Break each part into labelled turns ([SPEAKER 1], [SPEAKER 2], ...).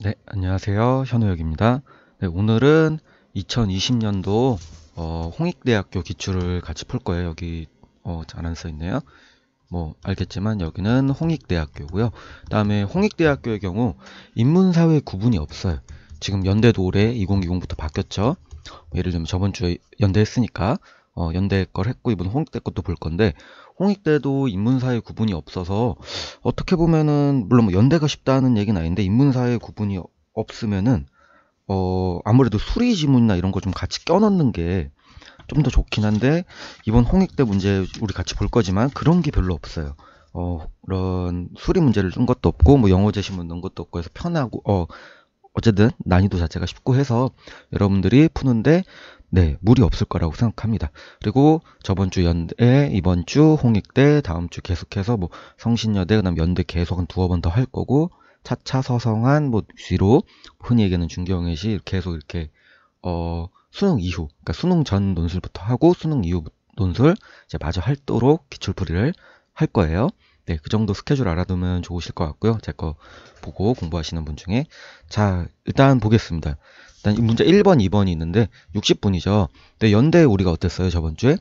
[SPEAKER 1] 네, 안녕하세요. 현우혁입니다. 네, 오늘은 2020년도 홍익대학교 기출을 같이 풀 거예요. 여기 잘 안 써 있네요. 뭐 알겠지만 여기는 홍익대학교고요. 그다음에 홍익대학교의 경우 인문사회 구분이 없어요. 지금 연대도 올해 2020부터 바뀌었죠. 예를 들면 저번 주에 연대 했으니까 연대 걸 했고 이번 홍익대 것도 볼 건데 홍익대도 인문사회 구분이 없어서 어떻게 보면은 물론 뭐 연대가 쉽다는 얘기는 아닌데 인문사회 구분이 없으면은 아무래도 수리 지문이나 이런 거 좀 같이 껴넣는 게 좀 더 좋긴 한데 이번 홍익대 문제 우리 같이 볼 거지만 그런 게 별로 없어요. 그런 수리 문제를 준 것도 없고 뭐 영어 제시문 넣은 것도 없고 해서 편하고 어쨌든 난이도 자체가 쉽고 해서 여러분들이 푸는데 네, 무리 없을 거라고 생각합니다. 그리고 저번 주 연대, 이번 주 홍익대, 다음 주 계속해서 뭐 성신여대, 그다음 연대 계속 한 두어 번 더 할 거고 차차 서성한 뭐 뒤로 흔히 얘기하는 중경외시 계속 이렇게 수능 이후, 그러니까 수능 전 논술부터 하고 수능 이후 논술 이제 마저 하도록 기출풀이를 할 거예요. 네, 그 정도 스케줄 알아두면 좋으실 것 같고요. 제 거 보고 공부하시는 분 중에. 자, 일단 보겠습니다. 일단 문제 1번, 2번이 있는데 60분이죠. 근데 연대 우리가 어땠어요, 저번 주에?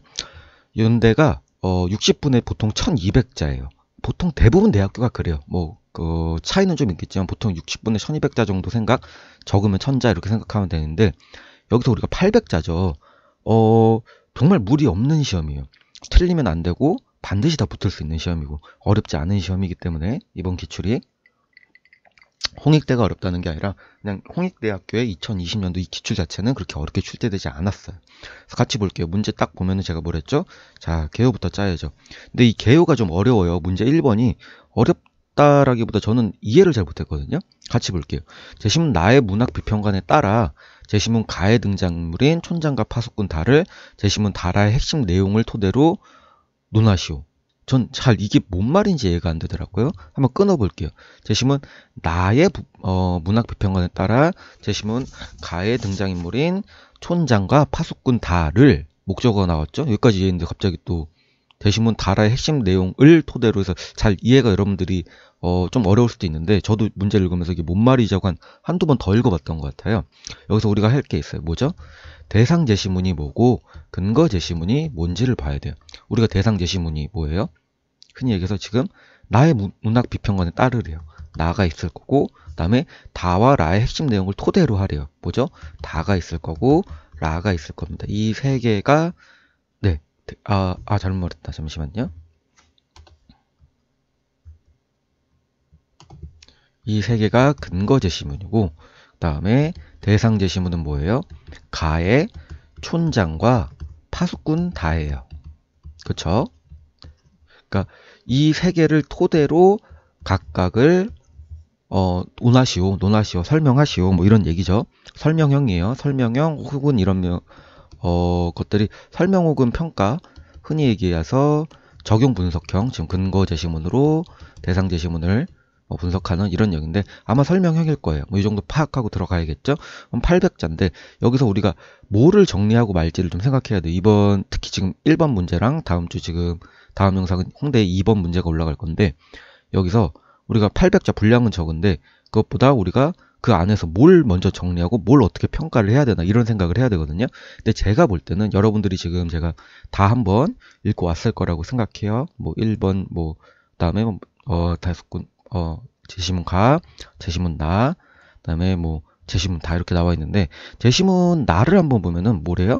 [SPEAKER 1] 연대가 60분에 보통 1200자예요. 보통 대부분 대학교가 그래요. 뭐, 차이는 좀 있겠지만 보통 60분에 1200자 정도 생각, 적으면 1000자 이렇게 생각하면 되는데 여기서 우리가 800자죠. 정말 무리 없는 시험이에요. 틀리면 안 되고 반드시 다 붙을 수 있는 시험이고 어렵지 않은 시험이기 때문에 이번 기출이 홍익대가 어렵다는 게 아니라 그냥 홍익대학교의 2020년도 이 기출 자체는 그렇게 어렵게 출제되지 않았어요. 그래서 같이 볼게요. 문제 딱 보면은 제가 뭘 했죠? 자, 개요부터 짜야죠. 근데 이 개요가 좀 어려워요. 문제 1번이 어렵다라기보다 저는 이해를 잘 못했거든요. 같이 볼게요. 제시문 나의 문학 비평관에 따라 제시문 가의 등장인물인 촌장과 파수꾼 다를 제시문 다라의 핵심 내용을 토대로 논하시오. 전 잘 이게 뭔 말인지 이해가 안 되더라고요. 한번 끊어볼게요. 제시문 나의 문학 비평관에 따라 제시문 가의 등장인물인 촌장과 파수꾼 다를 목적어가 나왔죠. 여기까지 이해했는데 갑자기 또 제시문 다라의 핵심 내용을 토대로 해서 잘 이해가 여러분들이 좀 어려울 수도 있는데 저도 문제를 읽으면서 이게 뭔 말이자고 한두 번 더 읽어봤던 것 같아요. 여기서 우리가 할 게 있어요. 뭐죠? 대상 제시문이 뭐고 근거 제시문이 뭔지를 봐야 돼요. 우리가 대상 제시문이 뭐예요? 흔히 얘기해서 지금 나의 문학 비평관에 따르래요. 나가 있을 거고 그다음에 다와 라의 핵심 내용을 토대로 하래요. 뭐죠? 다가 있을 거고 라가 있을 겁니다. 이 세 개가 네. 잘못 말했다. 잠시만요. 이 세 개가 근거 제시문이고 그다음에 대상 제시문은 뭐예요? 가의 촌장과 파수꾼 다예요. 그쵸? 그러니까 이 세 개를 토대로 각각을 논하시오, 설명하시오, 뭐 이런 얘기죠. 설명형이에요. 설명형 혹은 이런 것들이 설명 혹은 평가, 흔히 얘기해서 적용 분석형, 지금 근거 제시문으로 대상 제시문을 분석하는 이런 역인데 아마 설명형일 거예요. 뭐 이 정도 파악하고 들어가야겠죠. 그럼 800자인데 여기서 우리가 뭐를 정리하고 말지를 좀 생각해야 돼. 이번 특히 지금 1번 문제랑 다음 주 지금 다음 영상은 홍대 2번 문제가 올라갈 건데 여기서 우리가 800자 분량은 적은데 그것보다 우리가 그 안에서 뭘 먼저 정리하고 뭘 어떻게 평가를 해야 되나 이런 생각을 해야 되거든요. 근데 제가 볼 때는 여러분들이 지금 제가 다 한번 읽고 왔을 거라고 생각해요. 뭐 1번 뭐 그다음에 다섯 군 제시문 가, 제시문 나, 그다음에 뭐 제시문 다 이렇게 나와 있는데 제시문 나를 한번 보면은 뭐래요?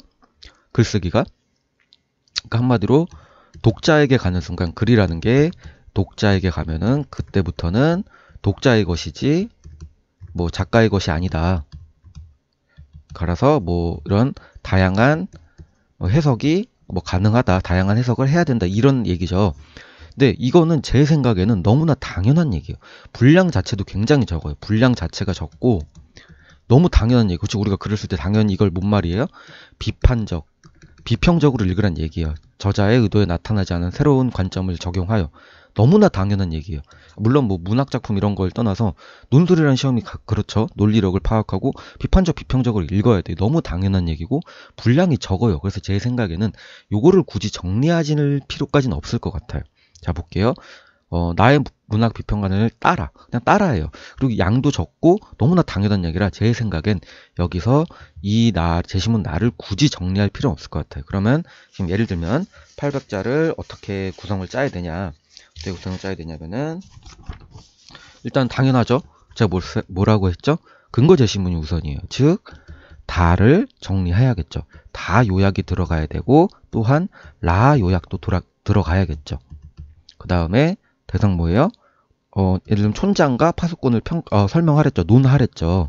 [SPEAKER 1] 글쓰기가 그러니까 한마디로 독자에게 가는 순간 글이라는 게 독자에게 가면은 그때부터는 독자의 것이지 뭐 작가의 것이 아니다. 그래서 뭐 이런 다양한 해석이 뭐 가능하다. 다양한 해석을 해야 된다. 이런 얘기죠. 근데 이거는 제 생각에는 너무나 당연한 얘기예요. 분량 자체도 굉장히 적어요. 분량 자체가 적고 너무 당연한 얘기. 그렇죠. 우리가 글을 쓸 때 당연히 이걸 뭔 말이에요? 비판적, 비평적으로 읽으란 얘기예요. 저자의 의도에 나타나지 않은 새로운 관점을 적용하여. 너무나 당연한 얘기예요. 물론 뭐 문학작품 이런 걸 떠나서 논술이라는 시험이 그렇죠. 논리력을 파악하고 비판적, 비평적으로 읽어야 돼요. 너무 당연한 얘기고 분량이 적어요. 그래서 제 생각에는 요거를 굳이 정리하실 필요까지는 없을 것 같아요. 자, 볼게요. 나의 문학 비평가를 그냥 따라해요. 그리고 양도 적고 너무나 당연한 얘기라 제 생각엔 여기서 제시문 나를 굳이 정리할 필요는 없을 것 같아요. 그러면 지금 예를 들면 800자를 어떻게 구성을 짜야 되냐, 어떻게 구성을 짜야 되냐면은 일단 당연하죠. 제가 뭐라고 했죠? 근거 제시문이 우선이에요. 즉 다를 정리해야겠죠. 다 요약이 들어가야 되고 또한 라 요약도 들어가야겠죠. 그 다음에 대상 뭐예요? 예를 들면 촌장과 파수꾼을 설명하랬죠. 논하랬죠.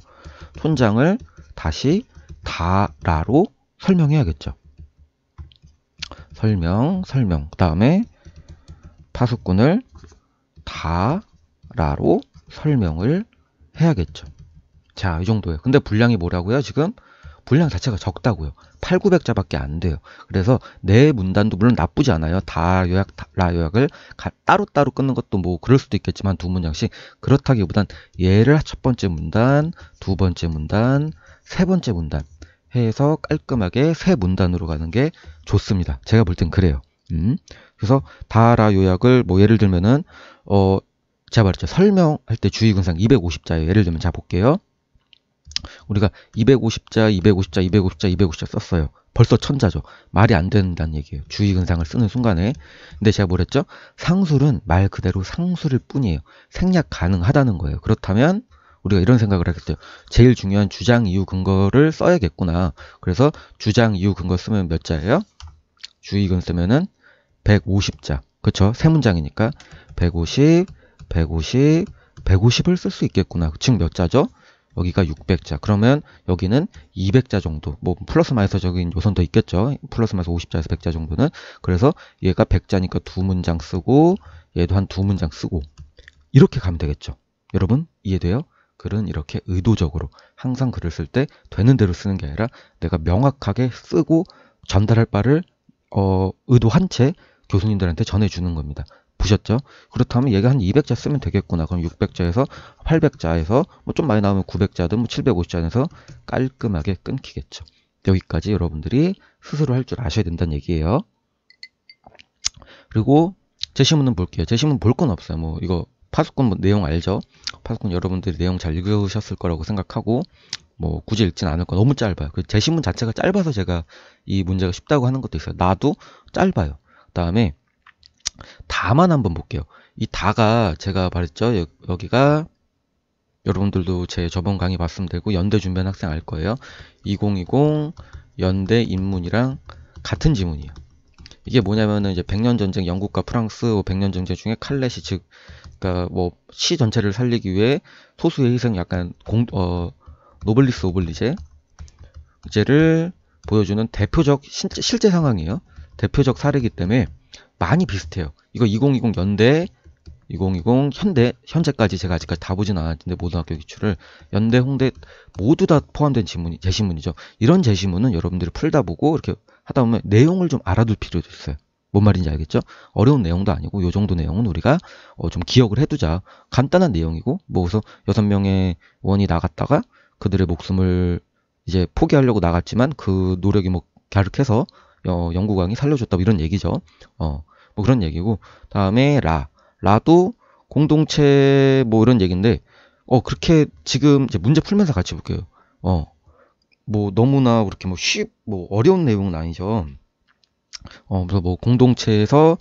[SPEAKER 1] 촌장을 다시 다라로 설명해야겠죠. 설명. 그 다음에 파수꾼을 다라로 설명을 해야겠죠. 자, 이 정도예요. 근데 분량이 뭐라고요? 지금 분량 자체가 적다고요. 8,900자밖에 안 돼요. 그래서 내 문단도 물론 나쁘지 않아요. 다 요약, 라 요약을 따로따로 끊는 것도 뭐 그럴 수도 있겠지만 두 문장씩 그렇다기보단 얘를 첫 번째 문단, 두 번째 문단, 세 번째 문단 해서 깔끔하게 세 문단으로 가는 게 좋습니다. 제가 볼 땐 그래요. 그래서 다 라 요약을 뭐 예를 들면은 제가 말했죠. 설명할 때 주의근상 250자예요. 예를 들면 자 볼게요. 우리가 250자 썼어요. 벌써 1000자죠. 말이 안 된다는 얘기예요. 주의근상을 쓰는 순간에. 근데 제가 뭐랬죠? 상술은 말 그대로 상술일 뿐이에요. 생략 가능하다는 거예요. 그렇다면 우리가 이런 생각을 하겠어요. 제일 중요한 주장, 이유, 근거를 써야겠구나. 그래서 주장, 이유, 근거 쓰면 몇 자예요? 주의근 쓰면은 150자. 그쵸? 세 문장이니까 150, 150을 쓸 수 있겠구나. 즉 몇 자죠? 여기가 600자. 그러면 여기는 200자 정도. 뭐 플러스 마이너스적인 요소는 더 있겠죠. 플러스 마이너스 50자에서 100자 정도는. 그래서 얘가 100자니까 두 문장 쓰고 얘도 한 두 문장 쓰고 이렇게 가면 되겠죠. 여러분 이해돼요? 글은 이렇게 의도적으로 항상 글을 쓸 때 되는 대로 쓰는 게 아니라 내가 명확하게 쓰고 전달할 바를 의도한 채 교수님들한테 전해주는 겁니다. 보셨죠? 그렇다면 얘가 한 200자 쓰면 되겠구나. 그럼 600자에서 800자에서 뭐 좀 많이 나오면 900자든 뭐 750자에서 깔끔하게 끊기겠죠. 여기까지 여러분들이 스스로 할 줄 아셔야 된다는 얘기예요. 그리고 제시문은 볼게요. 제시문 볼 건 없어요. 뭐 이거 파수꾼 뭐 내용 알죠? 파수꾼 여러분들이 내용 잘 읽으셨을 거라고 생각하고 뭐 굳이 읽진 않을 거. 너무 짧아요. 그 제시문 자체가 짧아서 제가 이 문제가 쉽다고 하는 것도 있어요. 나도 짧아요. 그 다음에 다만 한번 볼게요. 이 다가 제가 말했죠. 여기가 여러분들도 제 저번 강의 봤으면 되고 연대 준비한 학생 알 거예요. 2020 연대 인문이랑 같은 지문이에요. 이게 뭐냐면은 이제 100년 전쟁 영국과 프랑스 100년 전쟁 중에 칼렛이 즉 그러니까 뭐 시 전체를 살리기 위해 소수의 희생 약간 노블리스 오블리제를 보여주는 대표적 실제 상황이에요. 대표적 사례이기 때문에 많이 비슷해요. 이거 2020 연대, 2020 현재까지 제가 아직까지 다 보진 않았는데 모든 학교 기출을 연대, 홍대 모두 다 포함된 제시문이죠. 이런 제시문은 여러분들이 풀다 보고 이렇게 하다 보면 내용을 좀 알아둘 필요도 있어요. 뭔 말인지 알겠죠? 어려운 내용도 아니고 요 정도 내용은 우리가 좀 기억을 해두자. 간단한 내용이고 뭐 그래서 6명의 원이 나갔다가 그들의 목숨을 이제 포기하려고 나갔지만 그 노력이 뭐 갸륵해서 영국왕이 살려줬다 이런 얘기죠. 뭐 그런 얘기고 다음에 라도 공동체 뭐 이런 얘기인데 그렇게 지금 이제 문제 풀면서 같이 볼게요. 뭐 너무나 그렇게 뭐 어려운 내용은 아니죠. 그래서 뭐 공동체에서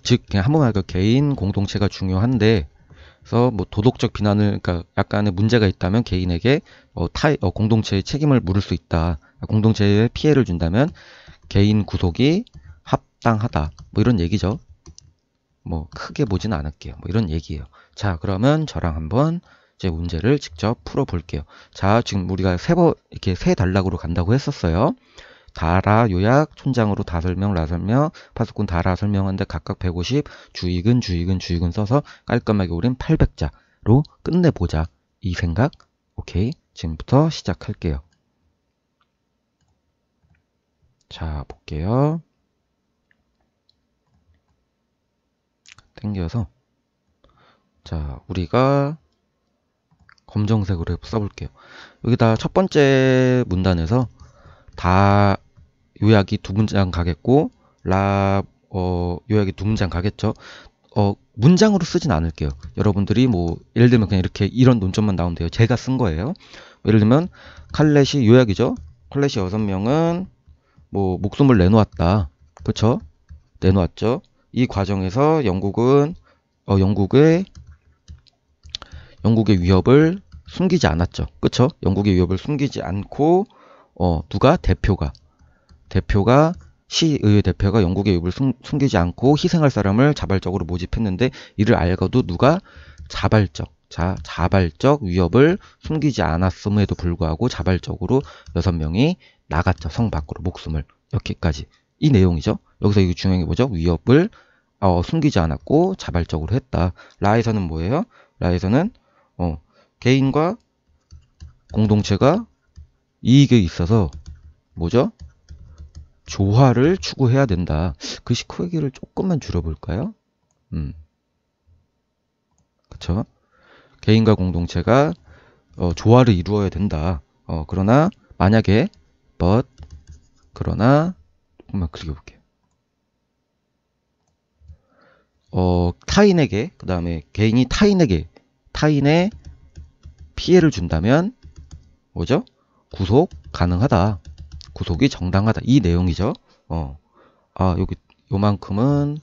[SPEAKER 1] 즉 그냥 한번 말해서 개인 공동체가 중요한데 그래서 뭐 도덕적 비난을 그러니까 약간의 문제가 있다면 개인에게 공동체의 책임을 물을 수 있다. 공동체에 피해를 준다면 개인 구속이 합당하다. 뭐 이런 얘기죠. 뭐 크게 보지는 않을게요. 뭐 이런 얘기예요. 자, 그러면 저랑 한번 제 문제를 직접 풀어 볼게요. 자, 지금 우리가 이렇게 세 단락으로 간다고 했었어요. 다라 요약, 촌장으로 다 설명, 라 설명, 파수꾼 다라 설명하는데 각각 150, 주의근 써서 깔끔하게 우린 800자로 끝내보자. 이 생각. 오케이. 지금부터 시작할게요. 자, 볼게요. 땡겨서 자, 우리가 검정색으로 써볼게요. 여기다 첫 번째 문단에서 다 요약이 두 문장 가겠고 요약이 두 문장 가겠죠. 문장으로 쓰진 않을게요. 여러분들이 뭐 예를 들면 그냥 이렇게 이런 논점만 나오면 돼요. 제가 쓴 거예요. 예를 들면 칼렛이 요약이죠. 칼렛이 6명은 뭐 목숨을 내놓았다. 그쵸? 내놓았죠. 이 과정에서 영국은 영국의 위협을 숨기지 않았죠. 그쵸? 영국의 위협을 숨기지 않고 누가? 대표가 시의회 대표가 영국의 위협을 숨기지 않고 희생할 사람을 자발적으로 모집했는데 이를 알고도 누가? 자발적 위협을 숨기지 않았음에도 불구하고 자발적으로 6명이 나갔죠. 성 밖으로 목숨을. 여기까지. 이 내용이죠. 여기서 이거 중요한 게 뭐죠? 위협을 숨기지 않았고 자발적으로 했다. 라에서는 뭐예요? 라에서는 개인과 공동체가 이익에 있어서 뭐죠? 조화를 추구해야 된다. 글씨 크기를 조금만 줄여볼까요? 그쵸? 개인과 공동체가 조화를 이루어야 된다. 그러나 만약에 그러나 조금만 그려볼게요. 타인에게 그 다음에 개인이 타인의 피해를 준다면 뭐죠? 구속 가능하다. 구속이 정당하다. 이 내용이죠. 여기 요만큼은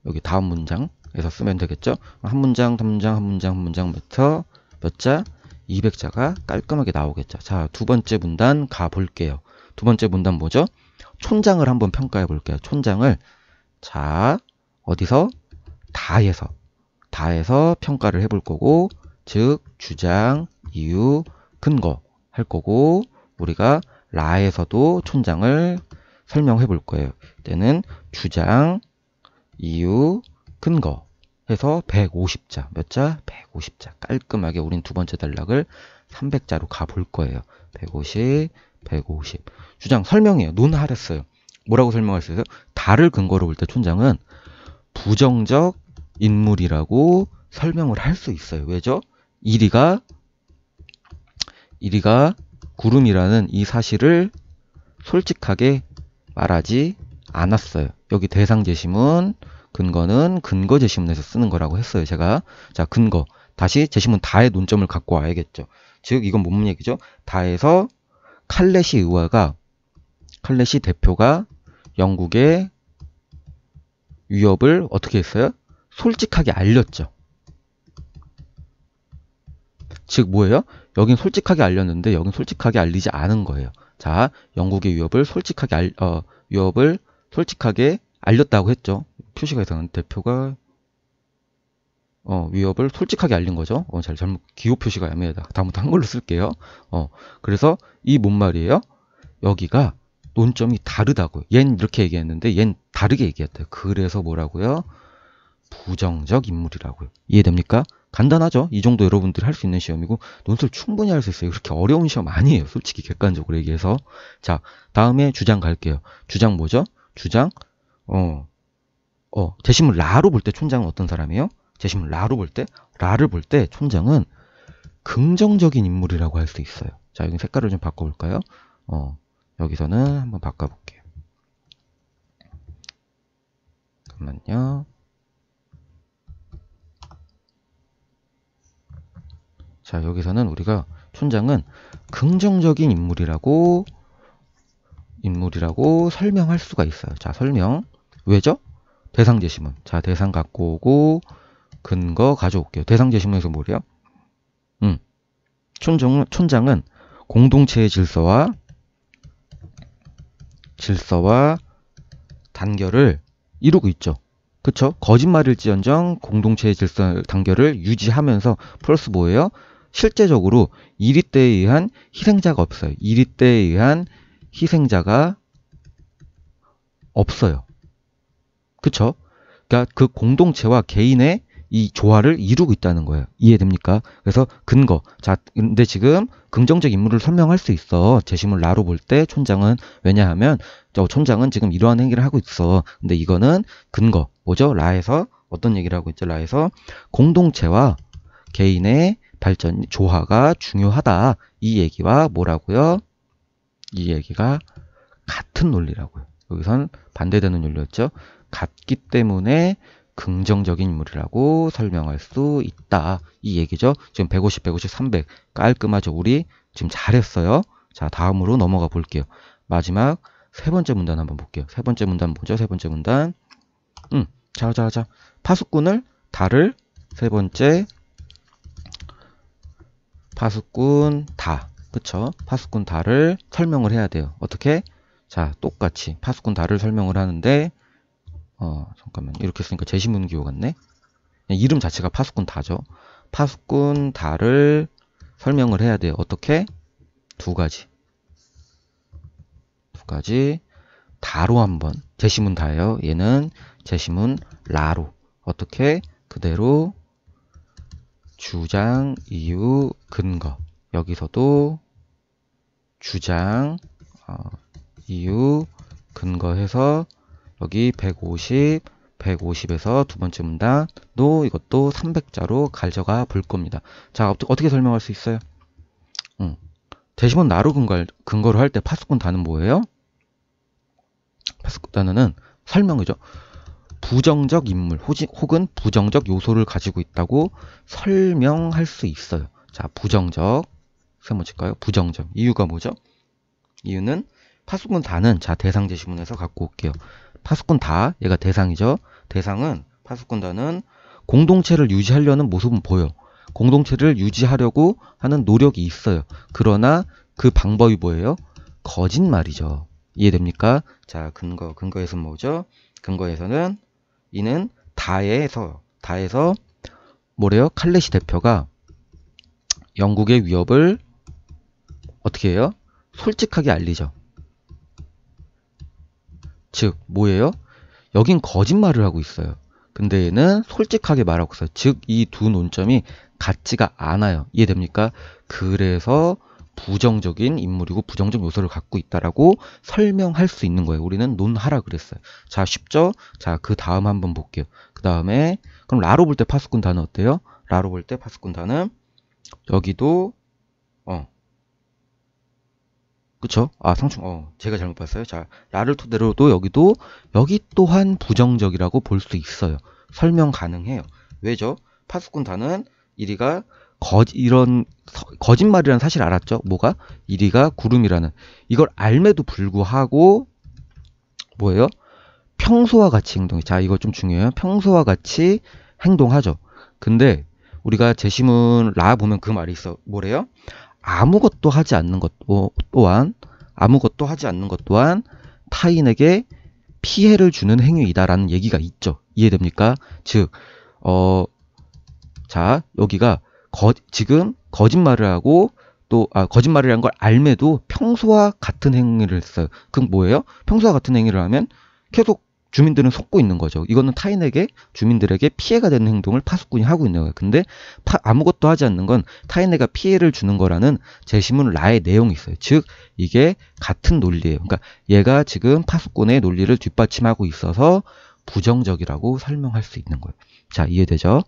[SPEAKER 1] 여기 다음 문장에서 쓰면 되겠죠. 한 문장, 한 문장 몇 자? 200자가 깔끔하게 나오겠죠. 자, 두 번째 문단 가볼게요. 두 번째 문단 뭐죠? 촌장을 한번 평가해 볼게요. 촌장을 자, 어디서? 다에서 평가를 해볼 거고, 즉 주장, 이유, 근거 할 거고, 우리가 라에서도 촌장을 설명해 볼 거예요. 때는 주장, 이유, 근거 해서 150자. 몇 자? 150자. 깔끔하게 우린 두 번째 단락을 300자로 가볼 거예요. 150. 주장 설명이에요. 논하랬어요. 뭐라고 설명할 수 있어요? 다를 근거로 볼 때 촌장은 부정적 인물이라고 설명을 할 수 있어요. 왜죠? 이리가 구름이라는 이 사실을 솔직하게 말하지 않았어요. 여기 대상 제시문, 근거는 근거 제시문에서 쓰는 거라고 했어요. 제가. 자, 근거. 다시 제시문 다의 논점을 갖고 와야겠죠. 즉, 이건 뭔 얘기죠? 다에서 칼렛이 대표가 영국의 위협을 어떻게 했어요? 솔직하게 알렸죠. 즉 뭐예요? 여긴 솔직하게 알렸는데 여긴 솔직하게 알리지 않은 거예요. 자, 영국의 위협을 솔직하게 알렸다고 했죠. 표시가 이상한 대표가 위협을 솔직하게 알린 거죠. 잘못 기호 표시가 애매하다. 다음부터 한글로 쓸게요. 그래서 이 뭔 말이에요? 여기가 논점이 다르다고요. 얜 이렇게 얘기했는데 얜 다르게 얘기했대요. 그래서 뭐라고요? 부정적 인물이라고요. 이해됩니까? 간단하죠? 이 정도 여러분들이 할 수 있는 시험이고 논술 충분히 할 수 있어요. 그렇게 어려운 시험 아니에요. 솔직히 객관적으로 얘기해서. 자, 다음에 주장 갈게요. 주장 뭐죠? 주장 제시문 라로 볼 때 촌장은 어떤 사람이에요? 제시문 라로 볼 때? 라를 볼 때 촌장은 긍정적인 인물이라고 할 수 있어요. 자, 여기 색깔을 좀 바꿔볼까요? 여기서는 한번 바꿔볼게요. 잠깐만요. 자, 여기서는 우리가 촌장은 긍정적인 인물이라고 설명할 수가 있어요. 자, 설명. 왜죠? 대상 제시문. 자, 대상 갖고 오고 근거 가져올게요. 대상 제시문에서 뭐래요? 촌장은 공동체의 질서와 단결을 이루고 있죠. 그쵸? 거짓말일지언정 공동체의 질서 단결을 유지하면서 플러스 뭐예요? 실제적으로 이리 때에 의한 희생자가 없어요. 이리 때에 의한 희생자가 없어요. 그쵸? 그러니까 그 공동체와 개인의 이 조화를 이루고 있다는 거예요. 이해됩니까? 그래서 근거. 자, 근데 지금 긍정적 인물을 설명할 수 있어. 제시문 라로 볼 때 촌장은. 왜냐하면 촌장은 지금 이러한 행위를 하고 있어. 근데 이거는 근거. 뭐죠? 라에서 어떤 얘기를 하고 있죠? 라에서 공동체와 개인의 발전, 조화가 중요하다. 이 얘기와 뭐라고요? 이 얘기가 같은 논리라고요. 여기선 반대되는 논리였죠. 같기 때문에 긍정적인 인물이라고 설명할 수 있다. 이 얘기죠. 지금 150, 150, 300 깔끔하죠. 우리 지금 잘했어요. 자, 다음으로 넘어가 볼게요. 마지막 세 번째 문단 한번 볼게요. 세 번째 문단 뭐죠? 세 번째 문단. 자. 파수꾼을 다를 세 번째 파수꾼 다. 그쵸? 파수꾼 다를 설명을 해야 돼요. 어떻게? 자, 똑같이 파수꾼 다를 설명을 하는데 잠깐만. 이렇게 쓰니까 제시문 기호 같네. 이름 자체가 파수꾼 다죠. 파수꾼 다를 설명을 해야 돼요. 어떻게? 두 가지. 다로 한번. 제시문 다예요. 얘는 제시문 라로. 어떻게? 그대로 주장, 이유, 근거. 여기서도 주장, 이유, 근거해서 여기 150, 150에서 두 번째 문단도 이것도 300자로 가져가 볼 겁니다. 자, 어떻게 설명할 수 있어요? 제시문 라로 근거로 할 때 파수꾼 다는 뭐예요? 파수꾼 단어는 설명이죠. 부정적 인물 혹은 부정적 요소를 가지고 있다고 설명할 수 있어요. 자, 부정적. 세 번째일까요? 부정적. 이유가 뭐죠? 이유는 파수꾼 다는 자, 대상 제시문에서 갖고 올게요. 파수꾼 다, 얘가 대상이죠. 대상은 파수꾼 다는 공동체를 유지하려는 모습은 보여. 공동체를 유지하려고 하는 노력이 있어요. 그러나 그 방법이 뭐예요? 거짓말이죠. 이해됩니까? 자, 근거에서는 뭐죠? 근거에서는 이는 다에서 뭐래요? 칼레시 대표가 영국의 위협을 어떻게 해요? 솔직하게 알리죠. 즉 뭐예요? 여긴 거짓말을 하고 있어요. 근데 얘는 솔직하게 말하고 있어요. 즉 이 두 논점이 같지가 않아요. 이해됩니까? 그래서 부정적인 인물이고 부정적 요소를 갖고 있다라고 설명할 수 있는 거예요. 우리는 논하라 그랬어요. 자, 쉽죠? 자, 그 다음 한번 볼게요. 그 다음에 그럼 라로 볼 때 파수꾼 단어 어때요? 라로 볼 때 파수꾼 단어 여기도 그쵸? 아, 제가 잘못 봤어요. 자, 라를 토대로도 여기 또한 부정적이라고 볼 수 있어요. 설명 가능해요. 왜죠? 파수꾼 다는 1위가 이런 거짓말이라는 사실 알았죠? 뭐가? 1위가 구름이라는 이걸 알매도 불구하고 뭐예요? 평소와 같이 행동해. 자, 이거 좀 중요해요. 평소와 같이 행동하죠. 근데 우리가 제시문 라 보면 그 말이 있어. 뭐래요? 아무것도 하지 않는 것 또한 타인에게 피해를 주는 행위이다라는 얘기가 있죠. 이해됩니까? 즉, 자, 여기가 지금 거짓말을 하고 거짓말이라는 걸 알매도 평소와 같은 행위를 했어요. 그럼 뭐예요? 평소와 같은 행위를 하면 계속 주민들은 속고 있는 거죠. 이거는 주민들에게 피해가 되는 행동을 파수꾼이 하고 있는 거예요. 근데 아무것도 하지 않는 건 타인에게 피해를 주는 거라는 제시문 라의 내용이 있어요. 즉, 이게 같은 논리예요. 그러니까 얘가 지금 파수꾼의 논리를 뒷받침하고 있어서 부정적이라고 설명할 수 있는 거예요. 자, 이해되죠?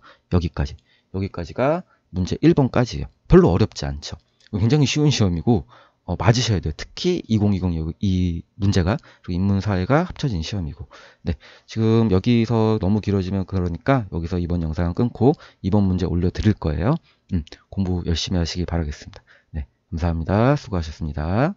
[SPEAKER 1] 여기까지가 문제 1번까지예요. 별로 어렵지 않죠. 굉장히 쉬운 시험이고 맞으셔야 돼요. 특히 2020 이 문제가 그리고 인문사회가 합쳐진 시험이고. 네, 지금 여기서 너무 길어지면 그러니까 여기서 이번 영상은 끊고 이번 문제 올려드릴 거예요. 공부 열심히 하시기 바라겠습니다. 네, 감사합니다. 수고하셨습니다.